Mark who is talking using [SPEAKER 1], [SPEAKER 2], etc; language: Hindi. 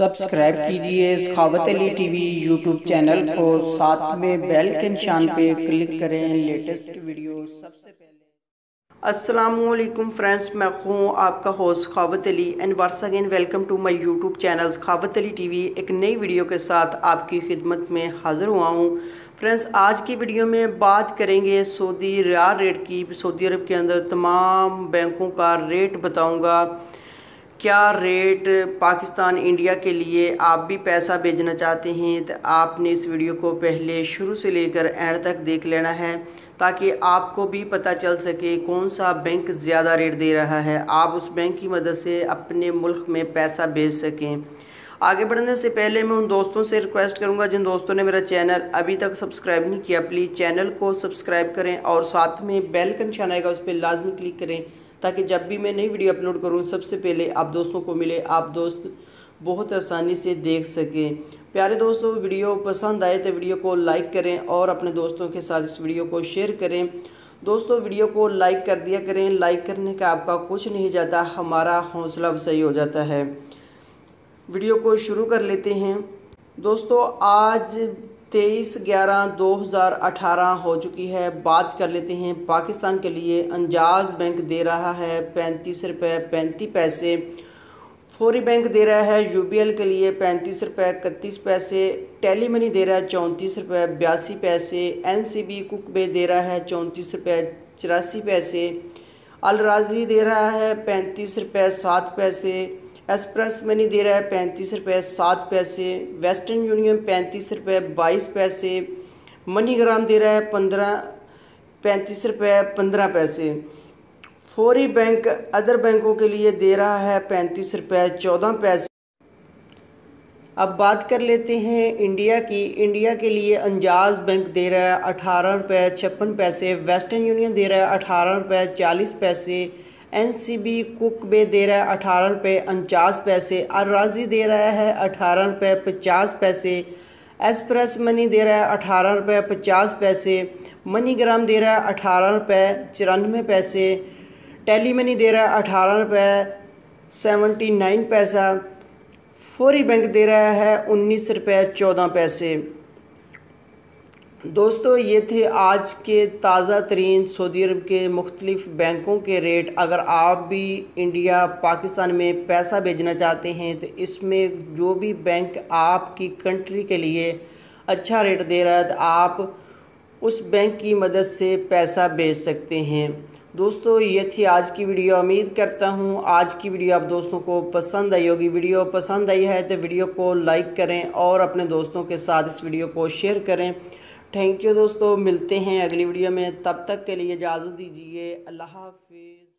[SPEAKER 1] सब्सक्राइब कीजिए सखावत अली टीवी यूट्यूब चैनल को, साथ में बेल के निशान पे क्लिक करें लेटेस्ट वीडियो सबसे पहले।
[SPEAKER 2] अस्सलामुअलैकुम फ्रेंड्स, मैं हूँ आपका host Sakhawat Ali and once again welcome to my YouTube channel Sakhawat Ali TV. एक नई वीडियो के साथ आपकी खिदमत में हाज़िर हुआ हूँ। फ्रेंड्स, आज की वीडियो में बात करेंगे सऊदी रियाल रेट की। सऊदी अरब के अंदर तमाम बैंकों का रेट बताऊँगा, क्या रेट पाकिस्तान इंडिया के लिए। आप भी पैसा भेजना चाहते हैं तो आपने इस वीडियो को पहले शुरू से लेकर एंड तक देख लेना है, ताकि आपको भी पता चल सके कौन सा बैंक ज़्यादा रेट दे रहा है, आप उस बैंक की मदद से अपने मुल्क में पैसा भेज सकें। आगे बढ़ने से पहले मैं उन दोस्तों से रिक्वेस्ट करूंगा जिन दोस्तों ने मेरा चैनल अभी तक सब्सक्राइब नहीं किया, प्लीज़ चैनल को सब्सक्राइब करें और साथ में बेल का निशान आएगा, उस पर लाजमी क्लिक करें, ताकि जब भी मैं नई वीडियो अपलोड करूं सबसे पहले आप दोस्तों को मिले, आप दोस्त बहुत आसानी से देख सकें। प्यारे दोस्तों, वीडियो पसंद आए तो वीडियो को लाइक करें और अपने दोस्तों के साथ इस वीडियो को शेयर करें। दोस्तों, वीडियो को लाइक कर दिया करें, लाइक करने का आपका कुछ नहीं जाता, हमारा हौसला अफजाई हो जाता है। वीडियो को शुरू कर लेते हैं। दोस्तों, आज 23/11/2018 हो चुकी है। बात कर लेते हैं पाकिस्तान के लिए। अंजाज बैंक दे रहा है 35 रुपये 35 पैसे। फौरी बैंक दे रहा है यूबीएल के लिए 35 रुपये 31 पैसे। टेली मनी दे रहा है 34 रुपये 82 पैसे। एनसीबी कुकबे दे रहा है 34 रुपये 84 पैसे। अल राजी दे रहा है 35 रुपये 7 पैसे। एक्सप्रेस मनी दे रहा है 35 रुपये 7 पैसे। वेस्टर्न यूनियन 35 रुपये 22 पैसे। मनीग्राम दे रहा है 35 रुपये 15 पैसे। फौरी बैंक अदर बैंकों के लिए दे रहा है 35 रुपये 14 पैसे। अब बात कर लेते हैं इंडिया की। इंडिया के लिए अंजाज बैंक दे रहा है 18 रुपये 56 पैसे। वेस्टर्न यूनियन दे रहा है 18 रुपये 40 पैसे। एनसीबी कुकबे दे रहा है 18 रुपये 49 पैसे। अल राजी दे रहा है 18 रुपये 50 पैसे। एक्सप्रेस मनी दे रहा है 18 रुपये 50 पैसे। मनीग्राम दे रहा है 18 रुपये 94 पैसे। टेली मनी दे रहा है 18 रुपये 79 पैसा। फौरी बैंक दे रहा है 19 रुपये 14 पैसे। दोस्तों, ये थे आज के ताज़ा तरीन सऊदी अरब के मुख्तलिफ़ बैंकों के रेट। अगर आप भी इंडिया पाकिस्तान में पैसा भेजना चाहते हैं तो इसमें जो भी बैंक आपकी कंट्री के लिए अच्छा रेट दे रहा है तो आप उस बैंक की मदद से पैसा भेज सकते हैं। दोस्तों, ये थी आज की वीडियो। उम्मीद करता हूँ आज की वीडियो आप दोस्तों को पसंद आई होगी। वीडियो पसंद आई है तो वीडियो को लाइक करें और अपने दोस्तों के साथ इस वीडियो को शेयर करें। थैंक यू दोस्तों, मिलते हैं अगली वीडियो में, तब तक के लिए इजाज़त दीजिए। अल्लाह हाफिज़।